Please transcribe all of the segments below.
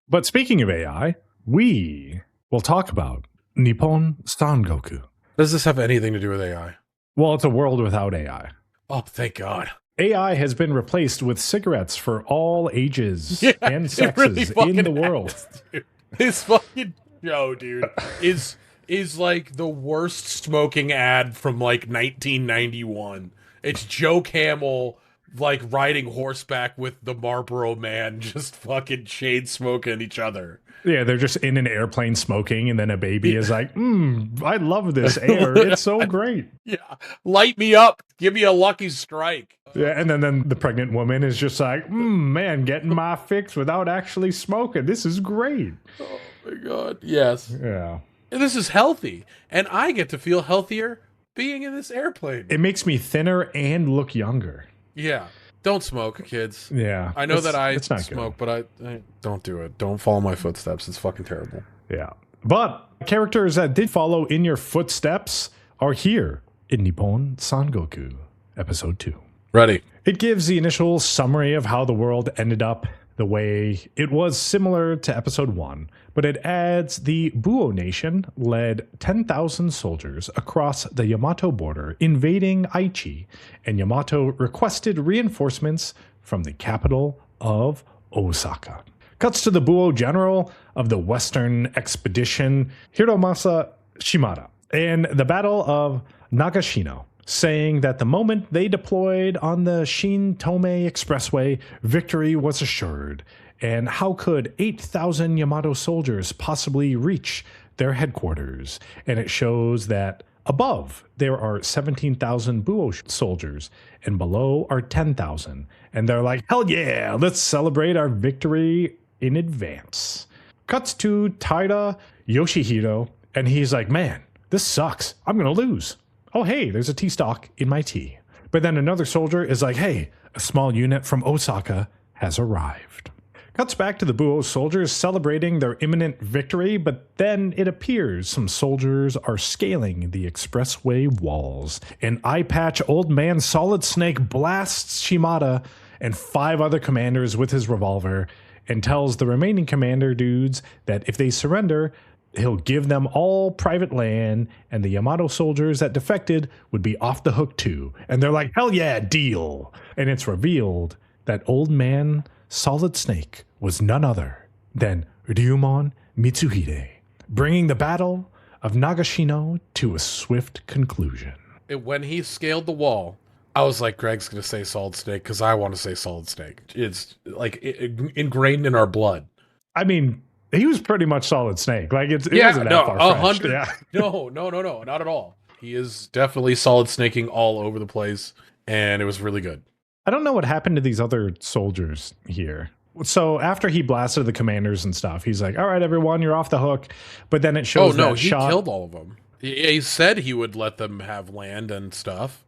But speaking of AI, we will talk about Nippon Sangoku. Does this have anything to do with AI? Well, it's a world without AI. Oh, thank God. AI has been replaced with cigarettes for all ages Yeah, and sexes really in the world. has, dude. This fucking show, dude, is like the worst smoking ad from like 1991. It's Joe Camel like riding horseback with the Marlboro Man, just fucking chain smoking each other. Yeah, they're just in an airplane smoking, and then a baby is like, I love this air. It's so great. Yeah, light me up. Give me a lucky strike. Yeah, and then the pregnant woman is just like, man, getting my fix without actually smoking. This is great. Oh my God. Yes. Yeah. And this is healthy. And I get to feel healthier being in this airplane. It makes me thinner and look younger. Yeah. Don't smoke, kids. Yeah. I know that I it's not smoke, but I don't do it. Don't follow my footsteps. It's fucking terrible. Yeah. But characters that did follow in your footsteps are here in Nippon Sangoku, episode 2. Ready. It gives the initial summary of how the world ended up the way it was, similar to episode 1, but it adds the Buo Nation led 10,000 soldiers across the Yamato border, invading Aichi, and Yamato requested reinforcements from the capital of Osaka. Cuts to the Buo general of the Western Expedition, Hiromasa Shimada, and the Battle of Nagashino, saying that the moment they deployed on the Shin-Tome Expressway, victory was assured. And how could 8,000 Yamato soldiers possibly reach their headquarters? And it shows that above there are 17,000 Buo soldiers, and below are 10,000. And they're like, hell yeah, let's celebrate our victory in advance. Cuts to Taira Yoshihiro, and he's like, man, this sucks. I'm going to lose. Oh, hey, there's a tea stalk in my tea. But then another soldier is like, hey, a small unit from Osaka has arrived. Cuts back to the Buo soldiers celebrating their imminent victory, but then it appears some soldiers are scaling the expressway walls. An eye-patch old man Solid Snake blasts Shimada and 5 other commanders with his revolver and tells the remaining commander dudes that if they surrender, he'll give them all private land, and the Yamato soldiers that defected would be off the hook too. And they're like, hell yeah, deal. And it's revealed that old man Solid Snake was none other than Ryumon Mitsuhide, bringing the Battle of Nagashino to a swift conclusion. When he scaled the wall, I was like, Greg's going to say Solid Snake because I want to say Solid Snake. It's like ingrained in our blood. I mean, he was pretty much Solid Snake. Like it wasn't that far-fetched. Yeah. No, not at all. He is definitely Solid Snaking all over the place, and it was really good. I don't know what happened to these other soldiers here. So after he blasted the commanders and stuff, he's like, all right, everyone, you're off the hook. But then it shows he killed all of them. He said he would let them have land and stuff.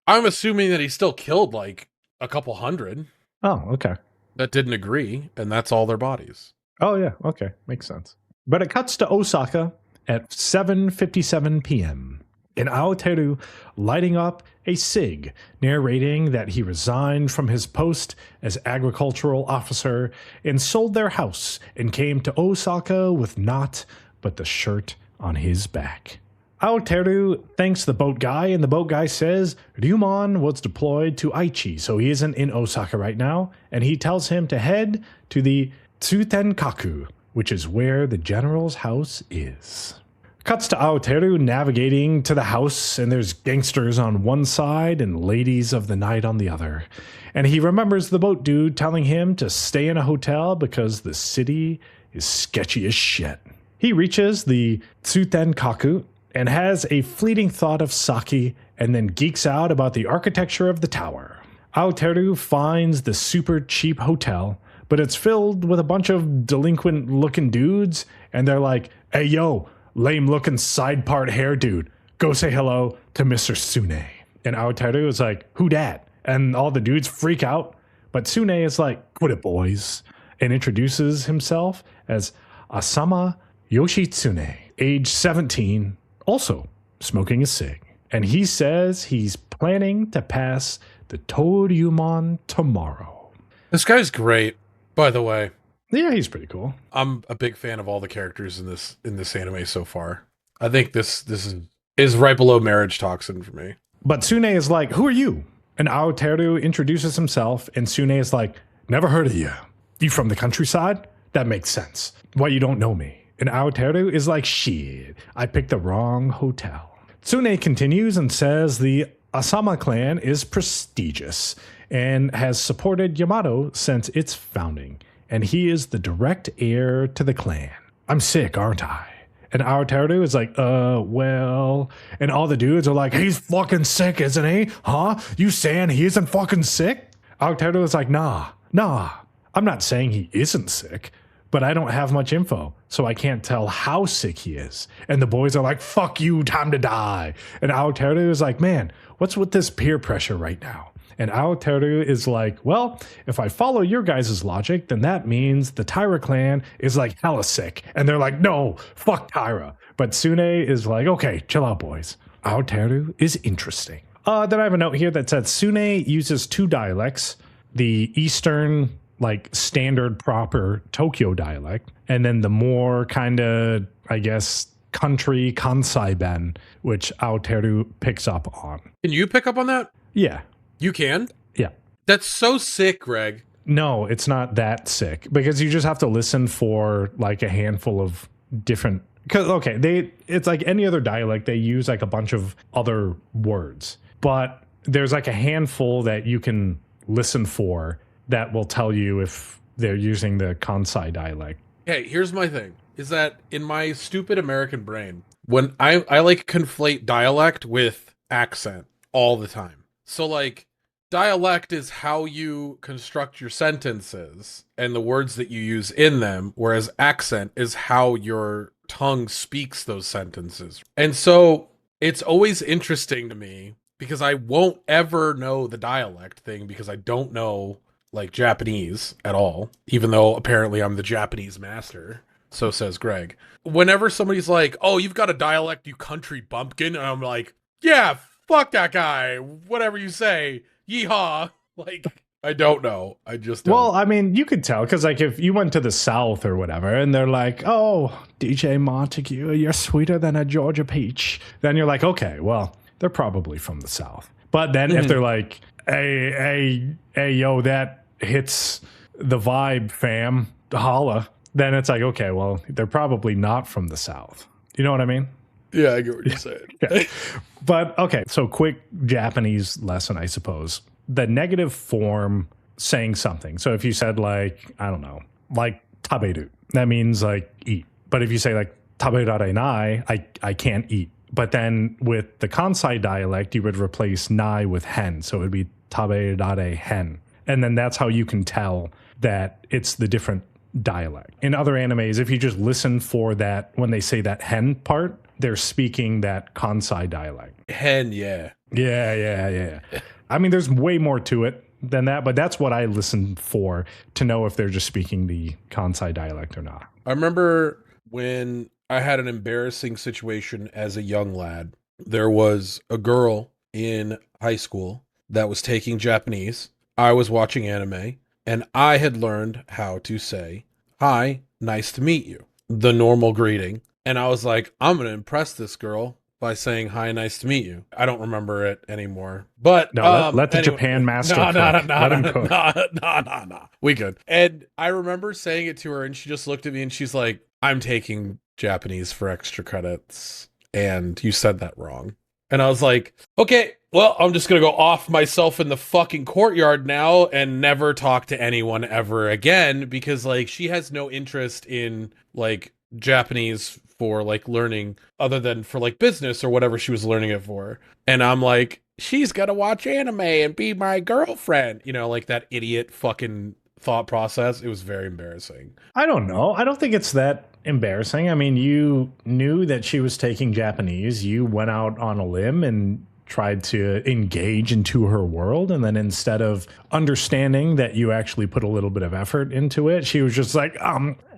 I'm assuming that he still killed like a couple hundred. Oh, okay. That didn't agree, and that's all their bodies. Oh, yeah. Okay. Makes sense. But it cuts to Osaka at 7:57 p.m. and Aoteru lighting up a cig, narrating that he resigned from his post as agricultural officer and sold their house and came to Osaka with naught but the shirt on his back. Aoteru thanks the boat guy, and the boat guy says Ryumon was deployed to Aichi, so he isn't in Osaka right now, and he tells him to head to the Tsutenkaku, which is where the general's house is. Cuts to Aoteru navigating to the house, and there's gangsters on one side and ladies of the night on the other. And he remembers the boat dude telling him to stay in a hotel because the city is sketchy as shit. He reaches the Tsutenkaku and has a fleeting thought of sake and then geeks out about the architecture of the tower. Aoteru finds the super cheap hotel, but it's filled with a bunch of delinquent-looking dudes, and they're like, hey, yo, lame-looking side-part hair dude, go say hello to Mr. Sune. And Aoteru is like, who dat? And all the dudes freak out, but Sune is like, quit it, boys, and introduces himself as Asama Yoshitsune, age 17, also smoking a cig. And he says he's planning to pass the Toryumon tomorrow. This guy's great, by the way. Yeah, he's pretty cool. I'm a big fan of all the characters in this anime so far. I think this is right below marriage toxin for me. But Sune is like, who are you? And Aoteru introduces himself, and Sune is like, never heard of you. You from the countryside? That makes sense. Why you don't know me? And Aoteru is like, shit, I picked the wrong hotel. Tsune continues and says the Asama clan is prestigious and has supported Yamato since its founding, and he is the direct heir to the clan. I'm sick, aren't I? And Aoteru is like, well, and all the dudes are like, he's fucking sick, isn't he? Huh? You saying he isn't fucking sick? Aoteru is like, nah, I'm not saying he isn't sick, but I don't have much info, so I can't tell how sick he is. And the boys are like, fuck you, time to die. And Aoteru is like, man, what's with this peer pressure right now? And Aoteru is like, well, if I follow your guys' logic, then that means the Taira clan is like hella sick. And they're like, no, fuck Taira. But Sune is like, okay, chill out, boys. Aoteru is interesting. Then I have a note here that says Sune uses two dialects, the Eastern, like standard proper Tokyo dialect, and then the more kind of, I guess, country Kansai Ben, which Aoteru picks up on. Can you pick up on that? Yeah. You can? Yeah. That's so sick, Greg. No, it's not that sick because you just have to listen for like a handful of different, because okay, it's like any other dialect, they use like a bunch of other words, but there's like a handful that you can listen for that will tell you if they're using the Kansai dialect. Hey, here's my thing, is that in my stupid American brain, when I like conflate dialect with accent all the time. So like dialect is how you construct your sentences and the words that you use in them, whereas accent is how your tongue speaks those sentences. And so it's always interesting to me because I won't ever know the dialect thing because I don't know like Japanese at all, even though apparently I'm the Japanese master. So says Greg. Whenever somebody's like, oh, you've got a dialect, you country bumpkin, and I'm like, yeah, fuck that guy. Whatever you say. Yeehaw. Like, I don't know. I just don't. Well, I mean, you could tell because like if you went to the South or whatever and they're like, oh, DJ Montague, you're sweeter than a Georgia peach. Then you're like, okay, well, they're probably from the South. But then if they're like, hey, yo, that hits the vibe, fam, holla, then it's like, okay, well, they're probably not from the South. You know what I mean? Yeah, I get what you're saying. Yeah. But okay, so quick Japanese lesson, I suppose. The negative form saying something. So if you said like, I don't know, like taberu, that means like eat. But if you say like taberarenai, I can't eat. But then with the Kansai dialect, you would replace nai with hen. So it would be taberare hen. And then that's how you can tell that it's the different dialect. In other animes, if you just listen for that, when they say that hen part, they're speaking that Kansai dialect. Hen, yeah. Yeah. I mean, there's way more to it than that, but that's what I listen for to know if they're just speaking the Kansai dialect or not. I remember when I had an embarrassing situation as a young lad. There was a girl in high school that was taking Japanese. I was watching anime, and I had learned how to say, hi, nice to meet you. The normal greeting. And I was like, I'm going to impress this girl by saying, hi, nice to meet you. I don't remember it anymore. But no, let the anyway, Japan master No. We good. And I remember saying it to her, and she just looked at me, and she's like, I'm taking Japanese for extra credits, and you said that wrong. And I was like, okay, well, I'm just going to go off myself in the fucking courtyard now and never talk to anyone ever again, because like she has no interest in like Japanese for like learning other than for like business or whatever she was learning it for. And I'm like, she's got to watch anime and be my girlfriend, you know, like that idiot fucking thought process. It was very embarrassing. I don't know. I don't think it's that embarrassing. I mean, you knew that she was taking Japanese. You went out on a limb and tried to engage into her world. And then instead of understanding that you actually put a little bit of effort into it, she was just like,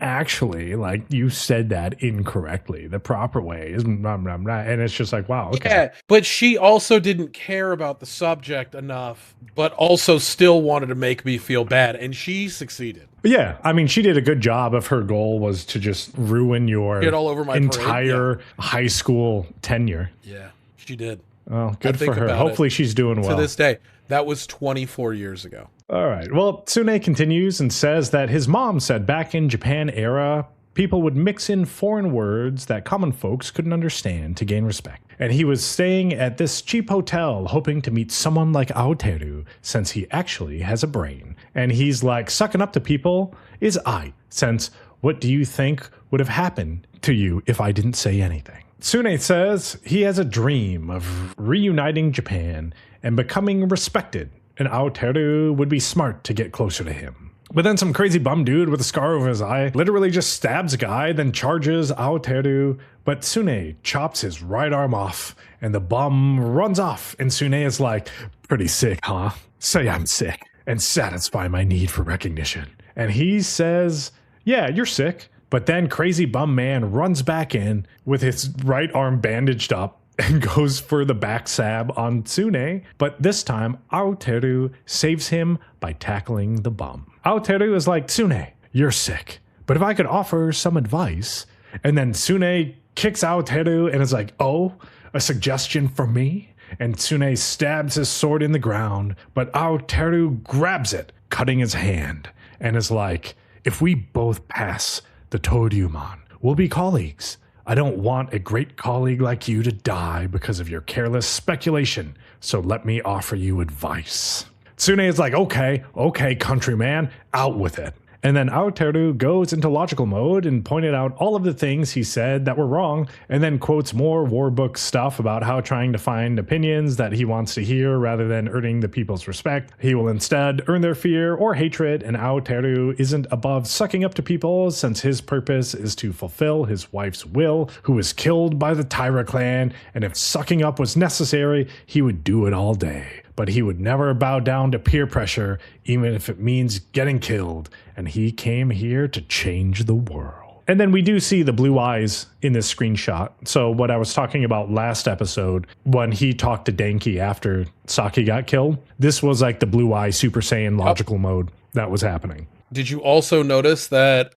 actually, like, you said that incorrectly. The proper way is blah, blah, blah. And it's just like, wow, okay. Yeah, but she also didn't care about the subject enough, but also still wanted to make me feel bad, and she succeeded. But yeah, I mean, she did a good job. If her goal was to just ruin your Get all over my entire high school tenure. Yeah, she did. Well, good for her. Hopefully she's doing well. To this day. That was 24 years ago. All right. Well, Tsune continues and says that his mom said back in Japan era, people would mix in foreign words that common folks couldn't understand to gain respect. And he was staying at this cheap hotel hoping to meet someone like Aoteru since he actually has a brain. And he's like, sucking up to people is I, since what do you think would have happened to you if I didn't say anything? Tsune says he has a dream of reuniting Japan and becoming respected, and Aoteru would be smart to get closer to him. But then some crazy bum dude with a scar over his eye literally just stabs a guy, then charges Aoteru, but Tsune chops his right arm off, and the bum runs off, and Tsune is like, pretty sick, huh? Say I'm sick, and satisfy my need for recognition. And he says, yeah, you're sick. But then crazy bum man runs back in with his right arm bandaged up and goes for the back stab on Tsune. But this time, Aoteru saves him by tackling the bum. Aoteru is like, Tsune, you're sick. But if I could offer some advice. And then Tsune kicks Aoteru and is like, oh, a suggestion for me? And Tsune stabs his sword in the ground, but Aoteru grabs it, cutting his hand, and is like, if we both pass the Toryumon, we'll be colleagues. I don't want a great colleague like you to die because of your careless speculation, so let me offer you advice. Tsune is like, okay, countryman, out with it. And then Aoteru goes into logical mode and pointed out all of the things he said that were wrong, and then quotes more war book stuff about how trying to find opinions that he wants to hear rather than earning the people's respect, he will instead earn their fear or hatred, and Aoteru isn't above sucking up to people since his purpose is to fulfill his wife's will, who was killed by the Taira clan, and if sucking up was necessary, he would do it all day. But he would never bow down to peer pressure, even if it means getting killed. And he came here to change the world. And then we do see the blue eyes in this screenshot. So what I was talking about last episode, when he talked to Denki after Saki got killed, this was like the blue eye Super Saiyan logical mode that was happening. Did you also notice that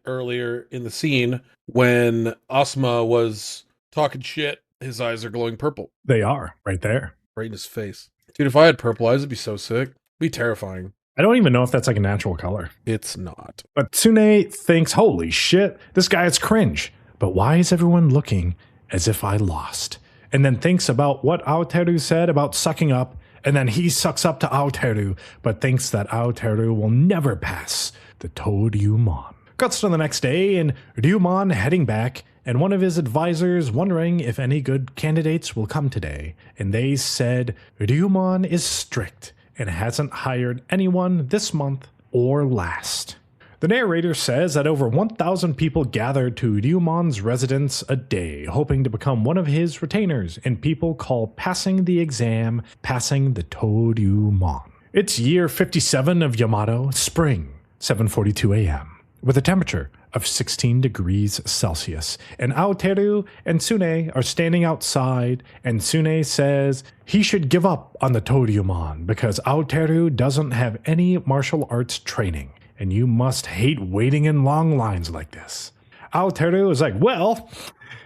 earlier in the scene, when Asuma was talking shit, his eyes are glowing purple? They are, right there. Right in his face. Dude, if I had purple eyes, it'd be so sick. It'd be terrifying. I don't even know if that's like a natural color. It's not. But Tsune thinks, holy shit, this guy is cringe. But why is everyone looking as if I lost? And then thinks about what Aoteru said about sucking up, and then he sucks up to Aoteru, but thinks that Aoteru will never pass the Toryumon. Cuts to the next day, and Ryumon heading back, and one of his advisors wondering if any good candidates will come today. And they said, Ryumon is strict and hasn't hired anyone this month or last. The narrator says that over 1,000 people gather to Ryumon's residence a day, hoping to become one of his retainers, and people call passing the exam passing the Toryumon. It's year 57 of Yamato, spring, 7:42 a.m., with a temperature of 16 degrees Celsius. And Aoteru and Tsune are standing outside, and Tsune says he should give up on the Toryumon because Aoteru doesn't have any martial arts training, and you must hate waiting in long lines like this. Aoteru is like, well,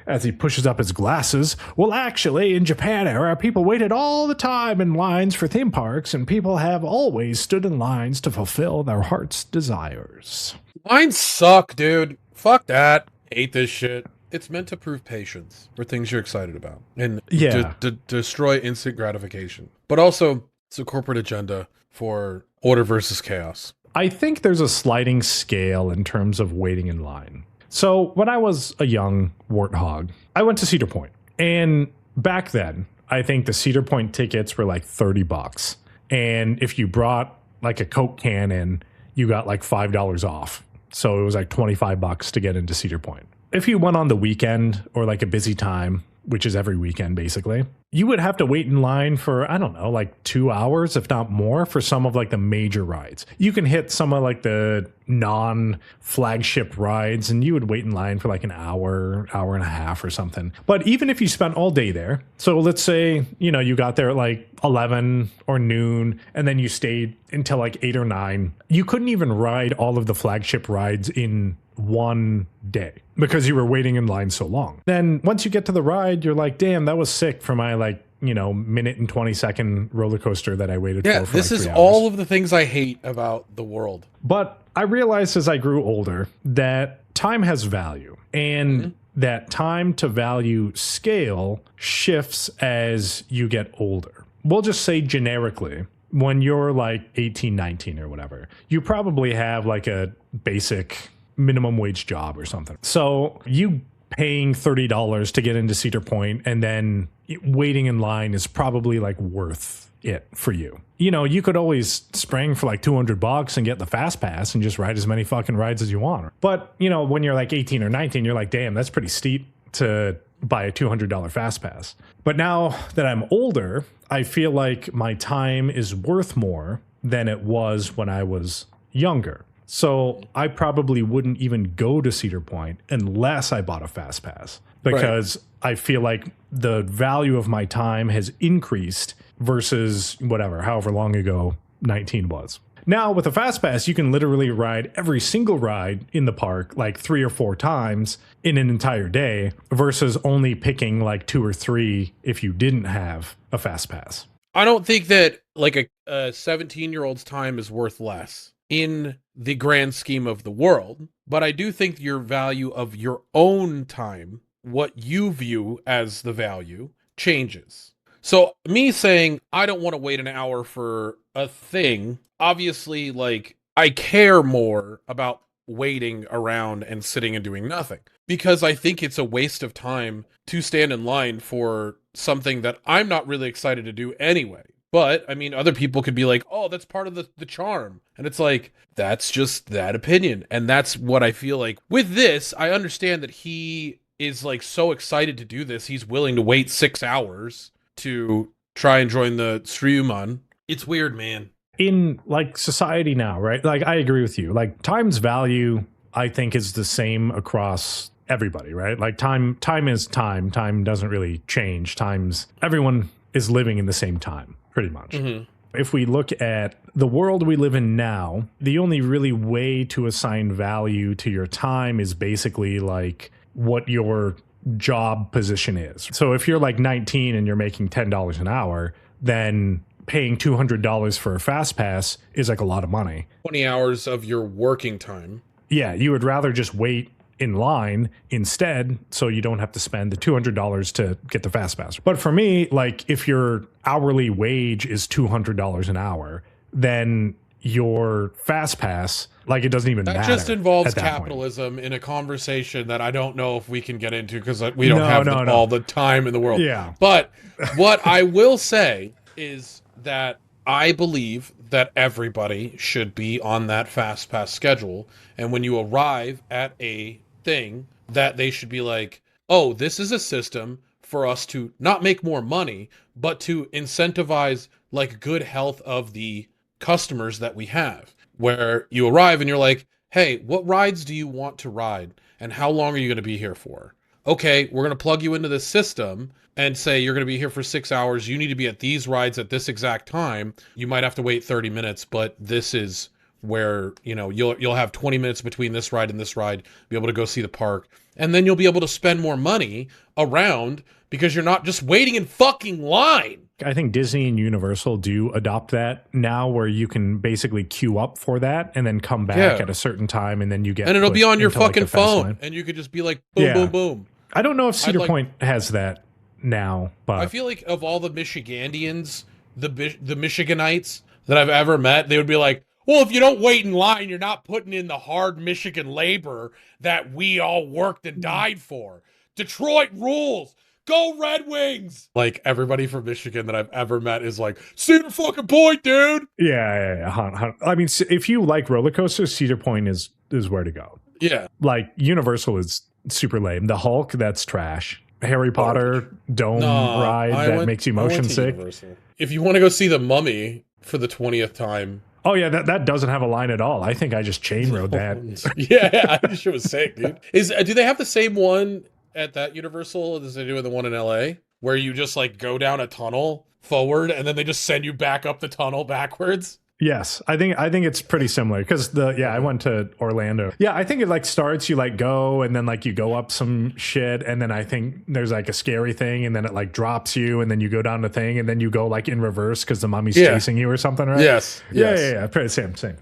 as he pushes up his glasses, well, actually, in Japan era, people waited all the time in lines for theme parks, and people have always stood in lines to fulfill their heart's desires. Lines suck, dude. Fuck that. Hate this shit. It's meant to prove patience for things you're excited about and to destroy instant gratification. But also, it's a corporate agenda for order versus chaos. I think there's a sliding scale in terms of waiting in line. So when I was a young warthog, I went to Cedar Point. And back then, I think the Cedar Point tickets were like $30. And if you brought like a Coke can in, you got like $5 off. So it was like $25 to get into Cedar Point. If you went on the weekend or like a busy time, which is every weekend basically, you would have to wait in line for, I don't know, like 2 hours, if not more, for some of like the major rides. You can hit some of like the non-flagship rides and you would wait in line for like an hour, hour and a half or something. But even if you spent all day there, so let's say, you know, you got there at like 11 or noon and then you stayed until like 8 or 9, you couldn't even ride all of the flagship rides in one day because you were waiting in line so long. Then once you get to the ride, you're like, damn, that was sick for my like, you know, minute and 20-second roller coaster that I waited for this like is 3 hours. all of the things I hate about the world. But I realized as I grew older that time has value, and that time to value scale shifts as you get older. We'll just say generically, when you're like 18, 19 or whatever, you probably have like a basic minimum wage job or something. So you paying $30 to get into Cedar Point and then waiting in line is probably like worth it for you. You know, you could always spring for like $200 and get the fast pass and just ride as many fucking rides as you want. But, you know, when you're like 18 or 19, you're like, damn, that's pretty steep to buy a $200 fast pass. But now that I'm older, I feel like my time is worth more than it was when I was younger. So I probably wouldn't even go to Cedar Point unless I bought a fast pass, because I feel like the value of my time has increased versus whatever, however long ago 19 was. Now with a fast pass, you can literally ride every single ride in the park like 3 or 4 times in an entire day versus only picking like 2 or 3 if you didn't have a fast pass. I don't think that like a 17-year-old's time is worth less in the grand scheme of the world, but I do think your value of your own time, what you view as the value, changes. So me saying I don't want to wait an hour for a thing, obviously, like, I care more about waiting around and sitting and doing nothing, because I think it's a waste of time to stand in line for something that I'm not really excited to do anyway. But, I mean, other people could be like, oh, that's part of the charm. And it's like, that's just that opinion. And that's what I feel like. With this, I understand that he is, like, so excited to do this. He's willing to wait 6 hours to try and join the Streamon. It's weird, man. In, like, society now, right? Like, I agree with you. Like, time's value, I think, is the same across everybody, right? Like, time is time. Time doesn't really change. Everyone is living in the same time, pretty much. Mm-hmm. If we look at the world we live in now, the only really way to assign value to your time is basically like what your job position is. So if you're like 19 and you're making $10 an hour, then paying $200 for a fast pass is like a lot of money. 20 hours of your working time. Yeah, you would rather just wait in line instead, so you don't have to spend the $200 to get the fast pass. But for me, like, if your hourly wage is $200 an hour, then your fast pass, like, it doesn't even matter. That just involves capitalism in a conversation that I don't know if we can get into because we don't have all the time in the world. Yeah. But what I will say is that I believe that everybody should be on that fast pass schedule, and when you arrive at a thing, that they should be like, oh, this is a system for us to not make more money, but to incentivize like good health of the customers that we have, where you arrive and you're like, hey, what rides do you want to ride and how long are you going to be here for? Okay, we're going to plug you into this system and say you're going to be here for 6 hours. You need to be at these rides at this exact time. You might have to wait 30 minutes, but this is where, you know, you'll have 20 minutes between this ride and this ride, be able to go see the park. And then you'll be able to spend more money around because you're not just waiting in fucking line. I think Disney and Universal do adopt that now, where you can basically queue up for that and then come back at a certain time, and then you get, and it'll be on your fucking phone, and you could just be like, boom, boom, boom. I don't know if Cedar Point has that now, but I feel like of all the Michigandians, the Michiganites that I've ever met, they would be like, well, if you don't wait in line, you're not putting in the hard Michigan labor that we all worked and died for. Detroit rules. Go Red Wings! Like, everybody from Michigan that I've ever met is like, Cedar fucking Point, dude! Yeah. I mean, if you like roller coasters, Cedar Point is where to go. Yeah. Like, Universal is super lame. The Hulk, that's trash. Harry Potter dome Nah, ride that makes you I went motion to sick. Universal. If you want to go see The Mummy for the 20th time. Oh yeah, that doesn't have a line at all. I think I just chain rode that. Yeah, I shit was sick, dude. Do they have the same one at that Universal as they do in the one in LA, where you just like go down a tunnel forward and then they just send you back up the tunnel backwards? Yes, I think it's pretty similar because I went to Orlando. Yeah, I think it like starts, you like go and then like you go up some shit and then I think there's like a scary thing and then it like drops you and then you go down the thing and then you go like in reverse because the mummy's chasing you or something, right? Yes. Yeah. Pretty same thing.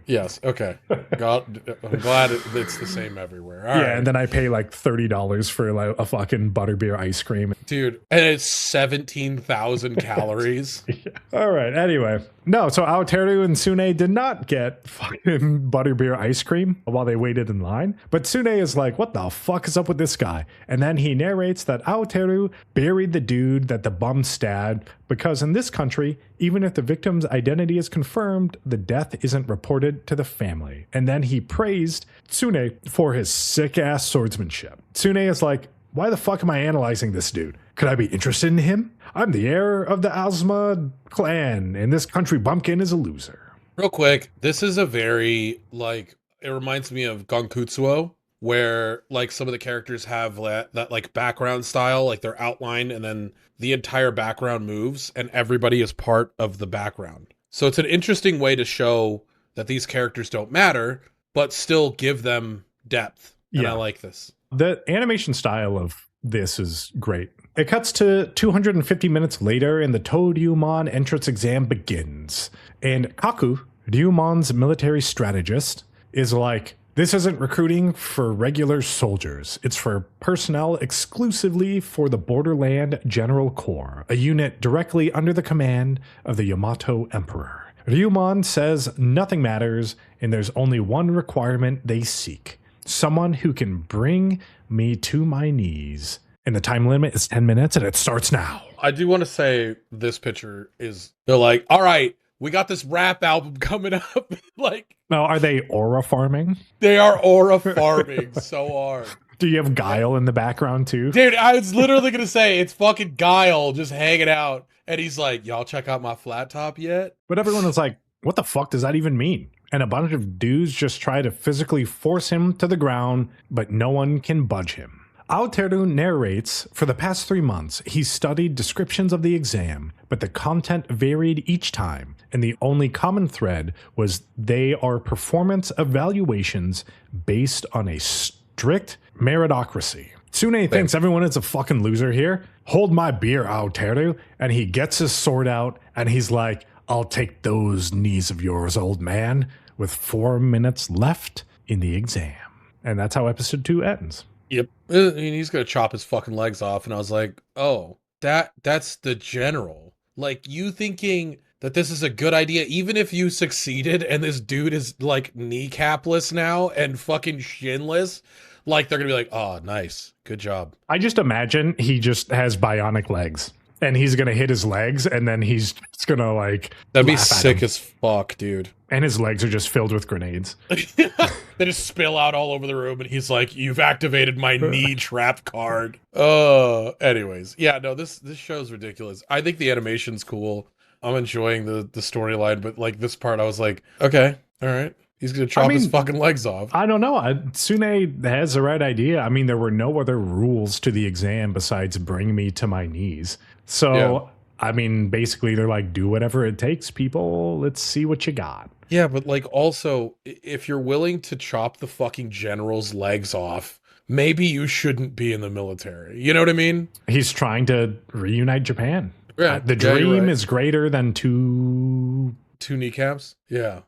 Yes. Okay. God, I'm glad it's the same everywhere. All right. And then I pay like $30 for like a fucking butterbeer ice cream, dude, and it's 17,000 calories. Yeah. All right. Anyway, no. So Aoteru and Sune did not get fucking butterbeer ice cream while they waited in line. But Sune is like, "What the fuck is up with this guy?" And then he narrates that Aoteru buried the dude that the bum stabbed because in this country, even if the victim's identity is confirmed, the death isn't reported to the family. And then he praised Tsune for his sick-ass swordsmanship. Tsune is like, why the fuck am I analyzing this dude? Could I be interested in him? I'm the heir of the Azuma clan. In this country, Bumpkin is a loser. Real quick, this is a very, like, it reminds me of Gonkutsuo, where, like, some of the characters have that like, background style, like, their outline, and then the entire background moves, and everybody is part of the background. So it's an interesting way to show that these characters don't matter, but still give them depth. And I like this. The animation style of this is great. It cuts to 250 minutes later, and the Toryumon entrance exam begins. And Kaku, Ryumon's military strategist, is like, this isn't recruiting for regular soldiers. It's for personnel exclusively for the Borderland General Corps, a unit directly under the command of the Yamato Emperor. Ryumon says nothing matters, and there's only one requirement they seek. Someone who can bring me to my knees. And the time limit is 10 minutes, and it starts now. I do want to say this picture is, they're like, all right, we got this rap album coming up. Like, now, are they aura farming? They are aura farming so hard. Do you have Guile in the background too? Dude, I was literally going to say, it's fucking Guile just hanging out. And he's like, y'all check out my flat top yet? But everyone was like, what the fuck does that even mean? And a bunch of dudes just try to physically force him to the ground, but no one can budge him. Aoteru narrates, for the past 3 months, he studied descriptions of the exam, but the content varied each time, and the only common thread was they are performance evaluations based on a strict meritocracy. Tsune thinks everyone is a fucking loser here. Hold my beer, Aoteru. And he gets his sword out, and he's like, I'll take those knees of yours, old man, with 4 minutes left in the exam. And that's how episode 2 ends. Yep. And he's gonna chop his fucking legs off, and I was like, oh, that's the general. Like, you thinking that this is a good idea, even if you succeeded and this dude is like kneecapless now and fucking shinless, like they're gonna be like, oh, nice, good job. I just imagine he just has bionic legs. And he's gonna hit his legs, and then he's just gonna like. That'd be sick as fuck, dude. And his legs are just filled with grenades. They just spill out all over the room, and he's like, "You've activated my knee trap card." Anyways, yeah, no, this show's ridiculous. I think the animation's cool. I'm enjoying the storyline, but like this part, I was like, okay, all right. He's gonna chop his fucking legs off. I don't know. Tsune has the right idea. I mean, there were no other rules to the exam besides bring me to my knees. So, I mean, basically, they're like, do whatever it takes, people. Let's see what you got. Yeah, but like, also, if you're willing to chop the fucking general's legs off, maybe you shouldn't be in the military. You know what I mean? He's trying to reunite Japan. Yeah, The dream is greater than two kneecaps. Yeah.